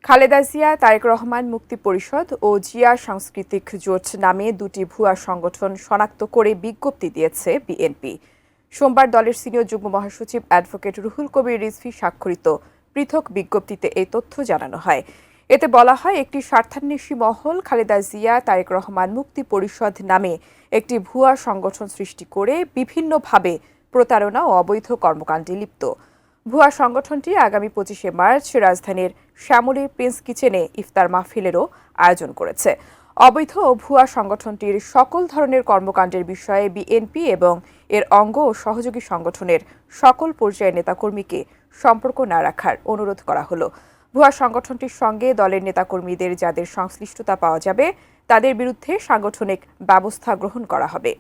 খালেদা জিয়া, তারেক রহমান মুক্তি পরিষদ ও জিয়া সাংস্কৃতিক জোট নামে দুটি ভুয়া সংগঠন শনাক্ত করে বিজ্ঞপ্তি দিয়েছে বিএনপি। সোমবার দলের সিনিয়র যুগ্ম মহাসচিব অ্যাডভোকেট রুহুল কবির রিজভী স্বাক্ষরিত পৃথক বিজ্ঞপ্তিতে এই তথ্য জানানো হয়। এতে বলা হয়, একটি স্বার্থান্বেষী মহল খালেদা জিয়া, তারেক রহমান মুক্তি পরিষদ নামে একটি ভুয়া সংগঠন সৃষ্টি করে বিভিন্নভাবে প্রতারণা ও অবৈধ কর্মকাণ্ডে লিপ্ত। ভুয়া সংগঠনটি আগামী 25শে মার্চ রাজধানীর শ্যামলীর প্রিন্স কিচেনে ইফতার মাহফিলেরও আয়োজন করেছে। অবৈধ ও ভুয়া সংগঠনটির সকল ধরনের কর্মকাণ্ডের বিষয়ে বিএনপি এবং এর অঙ্গ ও সহযোগী সংগঠনের সকল পর্যায়ের নেতাকর্মীকে সম্পর্ক না রাখার অনুরোধ করা হলো। ভুয়া সংগঠনটির সঙ্গে দলের নেতাকর্মীদের যাদের সংশ্লিষ্টতা পাওয়া যাবে, তাদের বিরুদ্ধে সাংগঠনিক ব্যবস্থা গ্রহণ করা হবে।